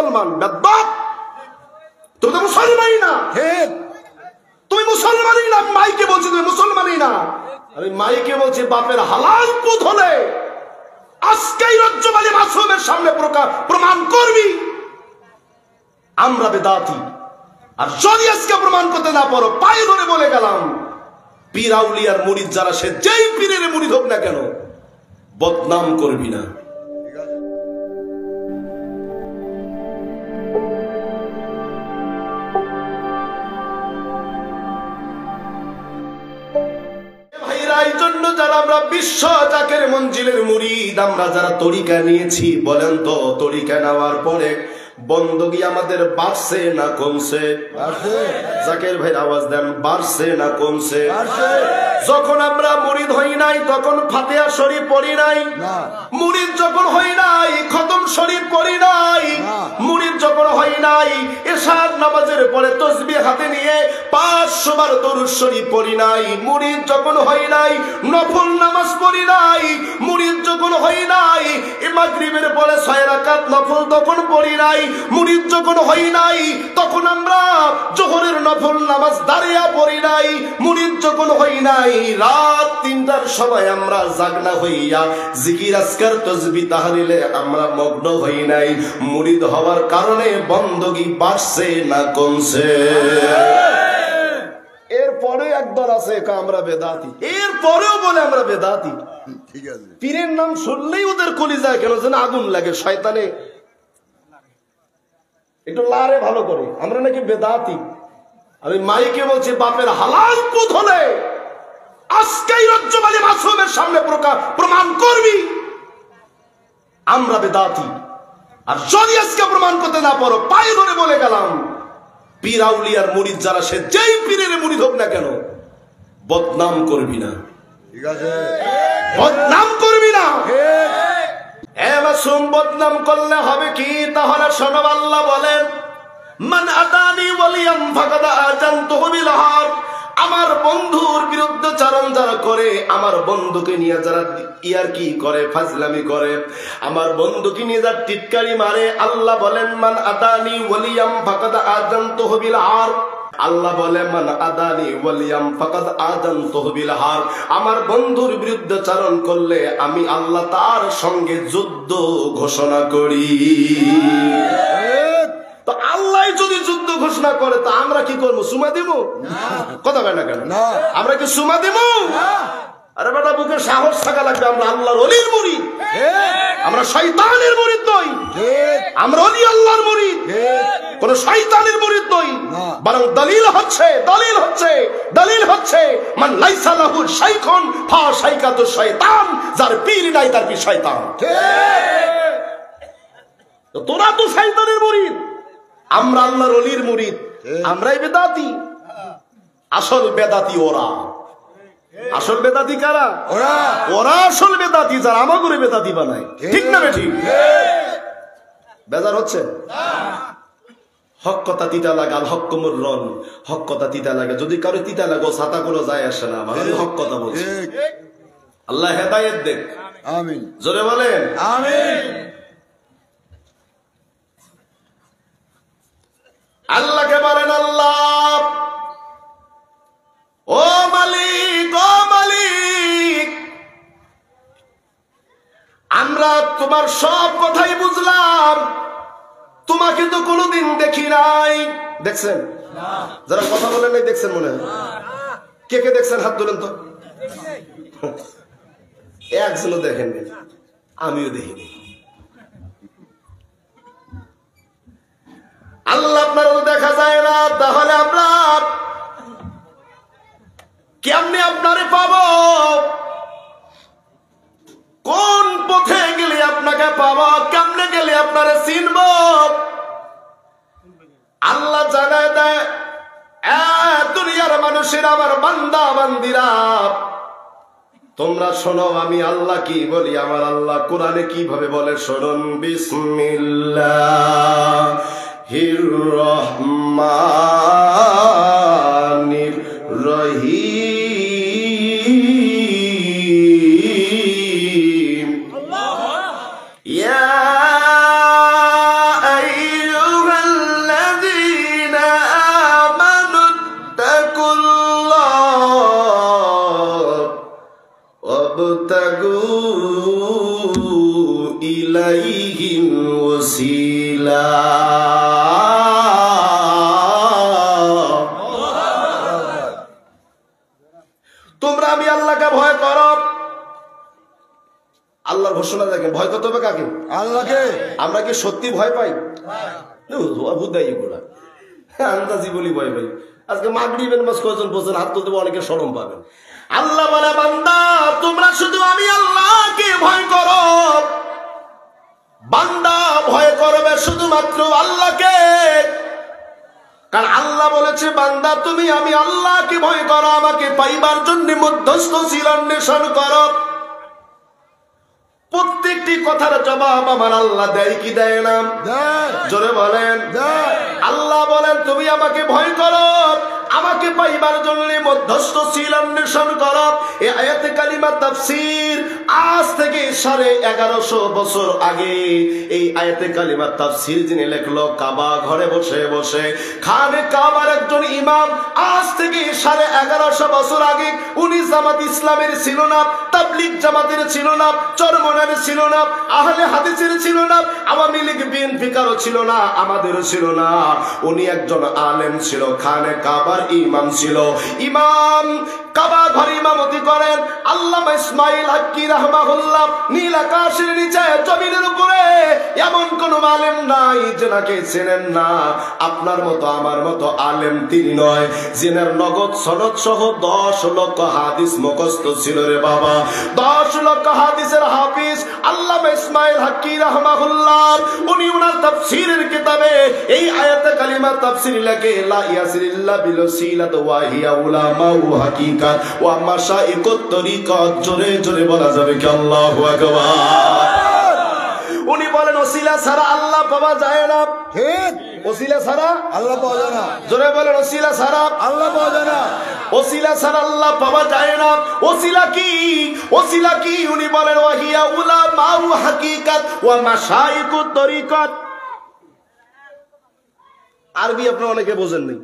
মুসলমান। বেদবাপ, তুমি তো মুসলমানই না। তুমি মুসলমানই না। মাইকে বলছি তুমি মুসলমানই না। আমি মাইকে বলছি বাপের হালাল পুত হলে আজকেই রজ্জুমালি মাসুমের সামনে প্রমাণ করবি আমরা বেদাতি। আর যদি আজকে প্রমাণ করতে না পারো, পায়ে ধরে বলে গেলাম, পীর আউলিয়ার মুরিদ যারা, সে যেই পীরের মুরিদ হোক না কেন, বদনাম করবি না। ভাইরা, এই জন্য যারা আমরা বিশ্ব জাকের মঞ্জিলের মুরিদ, আমরা যারা তরিকা নিয়েছি, বলেন তো তরিকা নেওয়ার পরে বন্দগি আমাদের বাড়ছে না কমছে? জাকের ভাই আওয়াজ দেন, বাড়ছে না কমছে? যখন আমরা মুরিদ হই নাই তখন ফাতিহা শরীফ পড়ি নাই। মুরিদ যখন হই নাই খতম শরীফ পড়ি নাই। মুরিদ যখন হই নাই এশার নামাজের পরে তাসবিহ হাতে নিয়ে 500 বার দরুদ শরীফ পড়ি নাই। মুরিদ যখন হই নাই নফল নামাজ পড়ি নাই। মুরিদ যখন হই নাই মাগরিবের পরে 6 রাকাত নফল তখন পড়ি নাই। মুরিদ যখন হই নাই তখন আমরা যোহরের নফল নামাজ দাঁড়িয়ে পড়ি নাই। মুরিদ যখন হই নাই রাত 3টার সময় আমরা জাগনা হইয়া জিকির আজকার তাসবিহ তাহলিলে আমরা মগ্ন হই নাই। মুরিদ হওয়ার কারণে বন্দগি বাড়ছে না কমছে? এরপরে একদল আছে আমরা বেদাতি, এরপরেও বলে আমরা বেদাতি। ঠিক আছে, পীরের নাম শুনলেই ওদের কলিজায় কেন যেন আগুন লাগে। শয়তানে একটু লারে ভালো করে, আমরা নাকি বেদাতি। আমি মাইকে বলছি বাপের হালাল পুত হলে আজকেই রজ্জুমালি মাসুমের সামনে প্রমাণ করবি আমরা বেদাতি। আর যদি আজকে প্রমাণ করতে না পারো, পায়ে ধরে বলে গেলাম, পীর আউলিয়ার মুরিদ যারা, সে যেই পীরের মুরিদ হোক না কেন, বদনাম করবি না। ঠিক আছে, বদনাম করবি না। মাসুম বদনাম করলে হবে কি? তাহলে শোনো, আল্লাহ বলেন, মান আতানি ওয়ালিয়াম ফাকাদ আযানতুহু বিল হারব। আমার বন্ধুর বিরুদ্ধে চারণ যারা করে, আমার বন্ধুকে নিয়ে যারা ইয়ারকি করে, ফাজলামি করে, আমার বন্ধুকে নিয়ে যারা টিটকারি মারে, আল্লাহ বলেন মান আতানি ওয়ালিয়াম ফাকাদ আযানতুহু বিল হারব। আল্লাহ বলে মান আদানি ওয়ালিয়াম ফাকাদ আযানতুহু বিল হারব। আমার বন্ধুর বিরুদ্ধে চারণ করলে আমি আল্লাহ তার সঙ্গে যুদ্ধ ঘোষণা করি। তো আল্লাহ যদি যুদ্ধ ঘোষণা করে তা আমরা কি করবো? সুমা দেব? কথা কয় না কেন? আমরা কি সুমা দেব? আরে বেটা, বুকে সাহস থাকা লাগবে। আমরা আল্লাহর ওলির মুরিদ, আমরা শয়তানের মুরিদ নই। আমরা ওলি আল্লাহর মুরিদ, কোন শয়তানের মুরিদ নই। বরং দলিল হচ্ছে মান লাইসা লাহু শাইখুন ফা শাইখাতু শয়তান। যার পীর নাই তার পীর শয়তান। তো তোরা তো শয়তানের মুরিদ, আমরা আল্লাহর ওলির মুরিদ। আমরাই বেদাতি। আসল বেদাতি ওরা। আসল বেদাতি কারা? ওরা আসল বেদাতি, যারা আমাগরে বেদাতি বানায়। ঠিক না ঠিক? বেজার হচ্ছে? হক কথা তিতা লাগে, আল হক মুররন। হক কথা তিতা লাগে, যদি কারো তিতা লাগে ছাতা গুলো যায় আসে না। আমি হক কথা বলছি। আল্লাহ হেদায়েত দেখ। আমিন। জোরে বলেন আমিন। আল্লাহকে বলেন, আল্লাহ ও মালিক, ও মালিক, আমরা তোমার সব কথাই বুঝলাম, তোমাকে তো কোনোদিন দেখি নাই। দেখছেন? যারা কথা বলেন নাই দেখছেন মনে হয়? কে কে দেখছেন হাত তোলেন তো। একজনও দেখেননি, আমিও দেখিনি। আল্লাহ আপনারও দেখা যায় না, তাহলে আমরা কেমনে আপনারে পাবো? কোন পথে গেলে আপনাকে পাবো? কেমনে গেলে আপনারে চিনব? আল্লাহ জানায় দেয়, দুনিয়ার মানুষের, আমার বান্দা বান্দিরা, তোমরা শোনো আমি আল্লাহ কি বলি। আমার আল্লাহ কোরআনে কিভাবে বলে শুনুন। বিসমিল্লাহির রহমানির রহিম। ইয়া আইয়ুহা ওসিলা। তোমরা আমি আল্লাহকে ভয় করো। আল্লাহর ঘোষণা দেখেন, ভয় করতে হবে কাকে? আল্লাহকে। আমরা কি সত্যি ভয় পাই? আন্দাজি বলি ভয় পাই। আজকে মাগরিবের নামাজ কয়জন বলছেন হাত তুলতে, অনেকে শরম পাবেন। আল্লাহ বলে, বান্দা তোমরা শুধু আমি আল্লাহকে ভয় করো। বান্দা ভয় করবে শুধুমাত্র আল্লাহকে, কারণ আল্লাহ বলেছে বান্দা তুমি আমি আল্লাহকে ভয় করো, আমাকে পাইবার জন্য মধ্যস্থ ছিল অন্বেষণ করো। প্রত্যেকটি কথার জবাব আমার আল্লাহ দেয় কি দেয় না? জোরে বলেন। আল্লাহ বলেন তুমি আমাকে ভয় করো, আমাকে পাইবার জন্য মধ্যস্থ ছিল অন্বেষণ করো। এই আয়াতে কালিমা তাফসীর আজ থেকে 1150 বছর আগে এই আয়াতে কালিমা তাফসীর যিনি লেখলো কাবা ঘরে বসে বসে, খানে কাবার একজন ইমাম, আজ থেকে 1150 বছর আগে উনি জামাত ইসলামের ছিল না, তাবলীগ জামাতের ছিল না, চরমনার ছিল না, আহলে হাদিসের ছিল না, আওয়ামী লীগ বিএনপি কারো ছিল না, আমাদেরও ছিল না। উনি একজন আলেম ছিল, খানে কাবার ইমাম ছিল। ইমাম কাবা ঘরে ইমামতি করেন আল্লামা ইসমাইল হাক্কি রাহমাহুল্লাহ। নীল আকাশের নিচে জমিনের উপরে এমন কোন আলেম নাই যেনাকে চেনেন না। আপনার মতো আমার মতো আলেম তিনি নয়, যিনার নগদ সনদ সহ 10 লক্ষ হাদিস মুখস্থ ছিল রে বাবা। 10 লক্ষ হাদিসের হাফিজ আল্লামা ইসমাইল হাক্কি রাহমাহুল্লাহ। উনি ওনার তাফসীরের কিতাবে এই আয়াতে কালিমা তাফসীর লেখে লা ইয়াসিরিল্লা বিল সিলাত ওয়া হিয়া উলামাউ হাকিকাত ওয়া মাশাইকুত তরিকাত। জোরে জোরে বলা যাবে কি আল্লাহু আকবার। উনি বলেন ওসিলা ছাড়া আল্লাহ পাওয়া যায় না। ঠিক, ওসিলা ছাড়া আল্লাহ পাওয়া যায় না। জোরে বলেন ওসিলা ছাড়া আল্লাহ পাওয়া যায় না। ওসিলা ছাড়া আল্লাহ পাওয়া যায় না। ওসিলা কি? ওসিলা কি? উনি বলেন ওয়া হিয়া উলামাউ হাকিকাত ওয়া মাশাইকুত তরিকাত। আরবি আপনারা অনেকে বোঝেন নাই,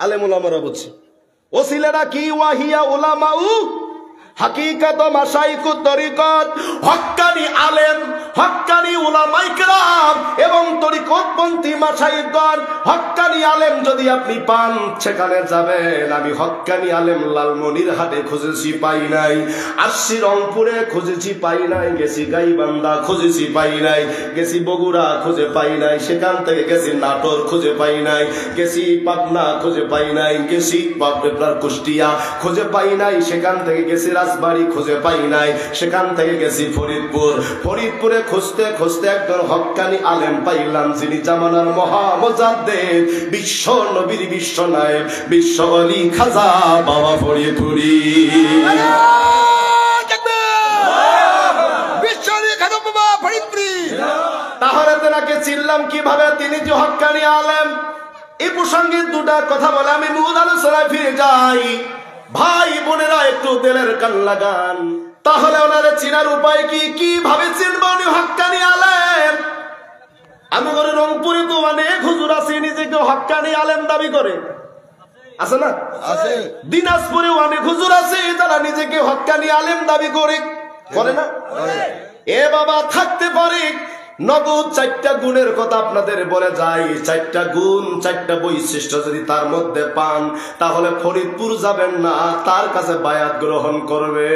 আলেম ওলামারা বুঝছে। ওসিলাটা কি? ওয়া হিয়া উলামাউ হাকিকাত ওয়া মাশাইকুত তরিকাত। হক্কানি আলেম, হক্কানি উলামায়ে কেরাম এবং তরিকতপন্থী মাশাইখগণ। হক্কানি আলেম যদি আপনি পান সেখানে যাবেন। আমি হক্কানি আলেম লালমনিরহাটে খুঁজেছি পাই নাই, আসছি রংপুরে খুঁজেছি পাই নাই, গেছি গাইবান্ধা খুঁজেছি পাই নাই, গেছি বগুড়া খুঁজে পাই নাই, সেখান থেকে গেছি নাটোর খুঁজে পাই নাই, গেছি পাবনা খুঁজে পাই নাই, গেছি আপনার কুষ্টিয়া খুঁজে পাই নাই, সেখান থেকে গেছি রাজবাড়ী খুঁজে পাই নাই, সেখান থেকে গেছি ফরিদপুর। ফরিদপুরে খুঁজতে খুঁজতে একজন হক্কানি আলেম পাইলাম, যিনি জামানার মহামুজাদ্দিদ, বিশ্ব নবীর বিশ্ব নায়েব, বিশ্ব অলি খাজা বাবা ফরিদপুরি। তাহলে তেনাকে চিনলাম কিভাবে? তিনি যে হক্কানি আলেম। এই প্রসঙ্গে দুটা কথা বলে আমি মূল আলোচনায় ফিরে যাই। ভাই বোনেরা একটু দিলের কান লাগান। তাহলে ওনারে চিনার উপায় কি? কিভাবে চিনব উনি হক্কানি আলেম? আমি করে রংপুরে তো অনেক হুজুর আছে নিজেকে হক্কানি আলেম দাবি করে, আছে না? আছে। দিনাজপুরে অনেক হুজুর আছে যারা নিজেকে হক্কানি আলেম দাবি করে না? এ বাবা থাকতে পারে। নগদ 4টা গুণের কথা আপনাদের বলে যাই। 4টা গুণ, 4টা বৈশিষ্ট্য যদি তার মধ্যে পান তাহলে ফরিদপুর যাবেন না, তার কাছে বায়াত গ্রহণ করবে।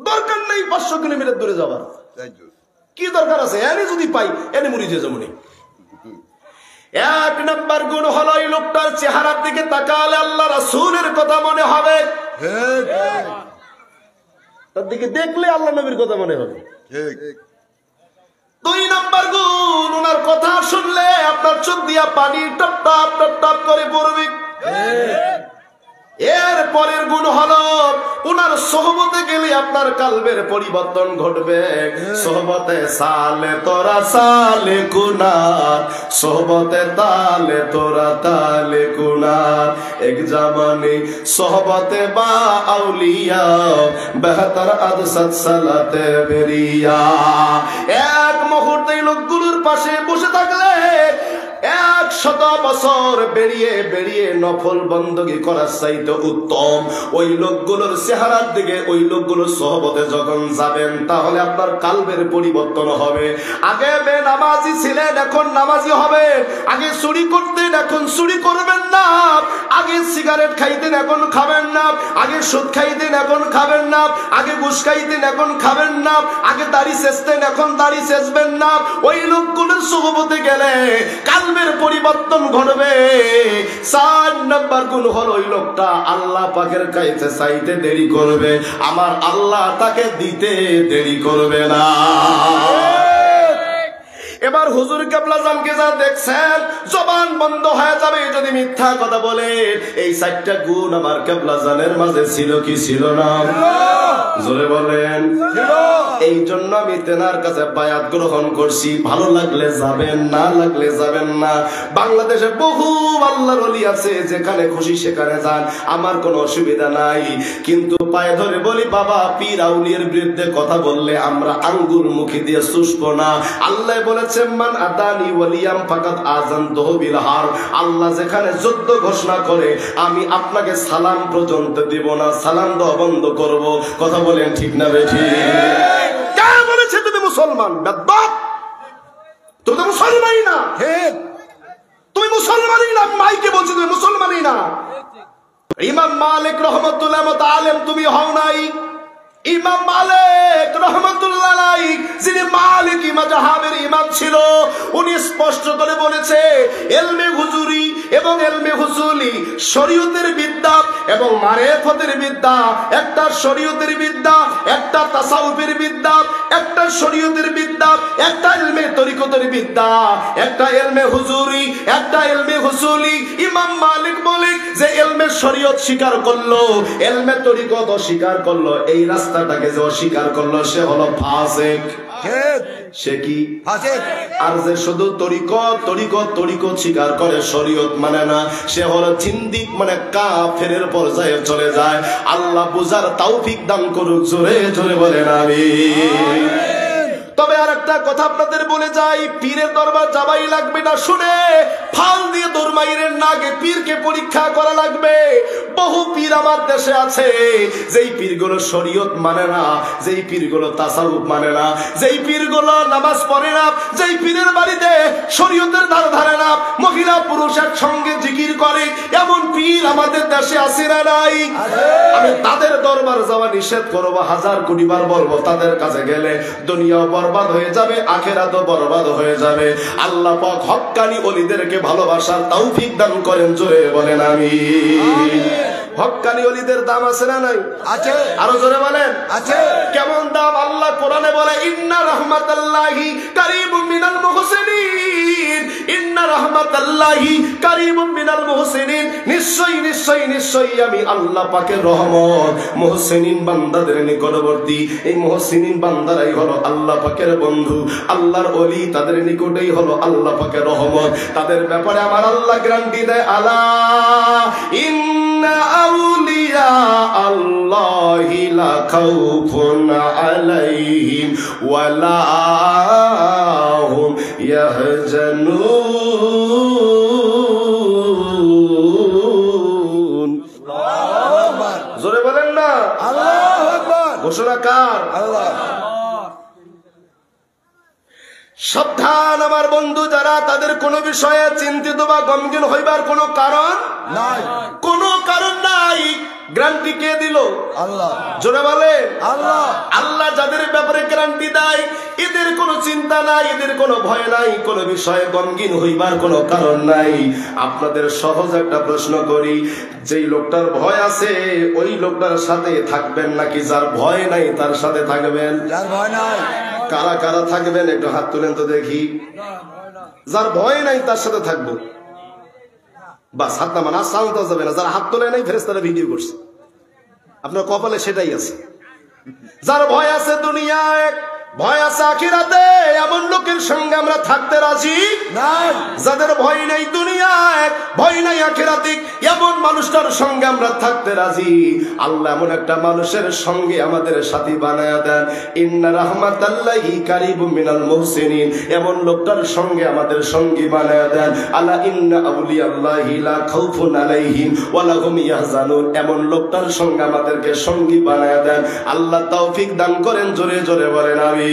দরকার নেই 500 কিলোমিটার দূরে যাবার, কি দরকার আছে? এনে যদি পাই এনে মুড়ি দিয়ে জমনি। 1 নাম্বার গুণ হলো এই লোকটার চেহারার দিকে তাকালে আল্লাহ রাসূলের কথা মনে হবে, তার দিকে দেখলে আল্লাহ নবীর কথা মনে হবে। 2 নাম্বার গুণ, ওনার কথা শুনলে আপনার চোখ দিয়া পানি টপ টপ টপ টপ করে পড়বে। এর পরের গুণ হলো ওনার সোহবতে গেলে আপনার কালবের পরিবর্তন ঘটবে। সোহবতে সালে তোরা সালে কুনার, সোহবতে তালে তোরা তালে কুনার। এক জামানে সোহবতে বা আউলিয়া বেহতর আদসাত সালাতে বেরিয়া। এক মুহূর্তে লোকগুলোর পাশে বসে থাকলে, এক 100 বছর বেরিয়ে বেরিয়ে নফল বন্দগি করার চাইতে উত্তম ওই লোকগুলোর চেহারার দিকে, ওই লোকগুলোর সহবতে যখন যাবেন তাহলে আপনার কালবের পরিবর্তন হবে। আগে বেনামাজি ছিলেন, এখন নামাজি হবেন। আগে চুরি করতেন, এখন চুরি করবেন না। আগে সিগারেট খাইতেন, এখন খাবেন না। আগে সুদ খাইতেন, এখন খাবেন না। আগে ঘুষ খাইতেন, এখন খাবেন না। আগে দাড়ি ছেঁচতেন, এখন দাড়ি ছেঁচবেন না। ওই লোকগুলোর সুহবতে গেলে কালবের পরিবর্তন ঘটবে। 4 নাম্বার গুণ হলো ওই লোকটা আল্লাহ পাকের কাছে চাইতে দেরি করবে, আমার আল্লাহ তাকে দিতে দেরি করবে না। এবার হুজুর কেবলা জানকে যা দেখছেন জবান বন্ধ হয়ে যাবে যদি মিথ্যা কথা বলে। এই 4টা গুণ আমার কেবলা জানের মাঝে ছিল কি ছিল না? জোরে বলেন। এই জন্য আমি তেনার কাছে বায়াত গ্রহণ করছি। ভালো লাগলে যাবেন, না লাগলে যাবেন না। বাংলাদেশে বহু আল্লাহর ওলি আছে, যেখানে খুশি সেখানে যান, আমার কোনো অসুবিধা নাই। কিন্তু পায়ে ধরে বলি বাবা, পীর আউলিয়ার বিরুদ্ধে কথা বললে আমরা আঙ্গুল মুখে দিয়ে চুষবো না। আল্লাহ বলেছেন মান আদানি ওয়ালিয়াম ফাকাত আযানতুহু বিল হারব। আল্লাহ যেখানে যুদ্ধ ঘোষণা করে আমি আপনাকে সালাম পর্যন্ত দিব না, সালাম দেওয়া বন্ধ করব। কথা বলেন ঠিক না বেঠিক? কে বলেছে তুমি মুসলমান? বেদ্দাত, তুমি তো মুসলমানই না। ঠিক, তুমি মুসলমানই না। মাইকে বলছি তুমি মুসলমানই না। ইমাম মালিক রহমাতুল্লাহ মত আলেম তুমি হও নাই। ইমাম মালিক রহমাতুল্লাহ আলাইহি, যিনি মালিকি মাযহাবের ইমাম ছিল, উনি স্পষ্ট করে বলেছে ইলমে হুজুরি এবং ইলমে হুসুলি শরীয়তের বিদ্যা এবং মারিফতের বিদ্যা। একটা শরীয়তের বিদ্যা, একটা তাসাউফের বিদ্যা, একটা শরীয়তের বিদ্যা, একটা ইলমে তরিকতের বিদ্যা, একটা ইলমে হুজুরি, একটা ইলমে হুসুলি। ইমাম মালিক বলে যে ইলমে শরীয়ত স্বীকার করলো, ইলমে তরিকত স্বীকার করলো, এই রাস্তাটাকে যে অস্বীকার করলো সে হলো ফাসিক। সে কি ফাসিক? আর যে শুধু তরিকত স্বীকার করে, শরীয়ত মানে না, সে হলো জিন্দিক, মানে কাফেরের পর্যায়ে চলে যায়। আল্লাহ বুঝার তৌফিক দান করুক। জোরে জোরে বলেন আমিন। তবে আর একটা কথা আপনাদের বলে যাই, পীরের দরবার যাবাই লাগবে না শুনে ফাল দিয়ে দরমাইরের নাগে পীরকে পরীক্ষা করা লাগবে। বহু পীর আমার দেশে আছে যেই পীরগুলো শরীয়ত মানে না, যেই পীরগুলো তাসাউফ মানে না, যেই পীরগুলো নামাজ পড়ে না, যেই পীরের বাড়িতে শরীয়তের ধারে ধারে না, মহিলা পুরুষ একসঙ্গে জিকির করে, এমন পীর আমাদের দেশে আছে না নাই? আমি তাদের দরবার যাওয়া নিষেধ করবো, 1000 কোটি বার বলবো তাদের কাছে গেলে দুনিয়া বরবাদ হয়ে যাবে, আখিরাতও বরবাদ হয়ে যাবে। আল্লাহ পাক হক্কানি ওলিদেরকে ভালোবাসার তৌফিক দান করেন। জোরে বলেন আমিন। হক্কানি ওলিদের দাম আছে না নাই? আছে। আরো জোরে বলেন আছে। কেমন দাম? আল্লাহ কোরআনে বলে ইন্না রাহমাতাল্লাহি কারীবুম মিনাল মুহসিনিন, ইন্না রাহমাতাল্লাহি কারীবুম মিনাল মুহসিনিন। নিশ্চয়ই নিশ্চয়ই নিশ্চয়ই আমি আল্লাহ পাকের রহমত মুহসিনিন বান্দাদের নিকটবর্তী। এই মুহসিনিন বান্দারাই হলো আল্লাহ পাকের বন্ধু, আল্লাহর ওলি, তাদের নিকটেই হলো আল্লাহ পাকের রহমত। তাদের ব্যাপারে আমার আল্লাহ গ্যারান্টি দেয়, আলা ইন্না আউলিয়া আল্লাহি লা খাউফুন আলাইহিম ওয়া লা হুম ইয়াহজানুন। আল্লাহু আকবার। জোরে বলেন না আল্লাহু আকবার। ঘোষণা কার? আল্লাহ। সাবধান আমার বন্ধু যারা, তাদের কোনো বিষয়ে চিন্তিত বা গমগীন হইবার কোনো কারণ নাই, কোনো কারণ নাই। গ্যারান্টি কে দিল? আল্লাহ। জোরে বলে আল্লাহ। আল্লাহ যাদের ব্যাপারে গ্যারান্টি দেয় এদের কোনো চিন্তা নাই, এদের কোনো ভয় নাই, কোনো বিষয়ে গমগীন হইবার কোনো কারণ নাই। আপনাদের সহজ একটা প্রশ্ন করি, যেই লোকটার ভয় আছে ওই লোকটার সাথে থাকবেন নাকি যার ভয় নাই তার সাথে থাকবেন? যার ভয় নাই। কারা কারা থাকবেন একটু হাত তুলেন তো দেখি। যার ভয় নাই তার সাথে থাকবো, বাস হাত নামান, আর সাউন্ড যাবে না। যারা হাত তোলে নাই ফেরেশতারা ভিডিও করছে, আপনার কপালে সেটাই আছে। যার ভয় আছে দুনিয়ায় ভয় আছে আখিরাতে, এমন লোকের সঙ্গে আমরা থাকতে রাজি নাই। যাদের ভয় নেই দুনিয়ায়, ভয় নাই আখিরাতে, এমন মানুষটার সঙ্গে আমরা থাকতে রাজি। আল্লাহ এমন একটা মানুষের সঙ্গে আমাদের সাথী বানায়া দেন। ইন্না রাহমাতাল্লাহি কারিবুম মিনাল মুহসিনিন, এমন লোকটার সঙ্গে আমাদের সঙ্গী বানায়া দেন। আলা ইন্না আউলিয়াল্লাহি লা খাউফুন আলাইহিম ওয়া লা হুম ইয়াহজানুন, এমন লোকটার সঙ্গে আমাদেরকে সঙ্গী বানায়া দেন। আল্লাহ তৌফিক দান করেন, জোরে জোরে বলেন আমিন।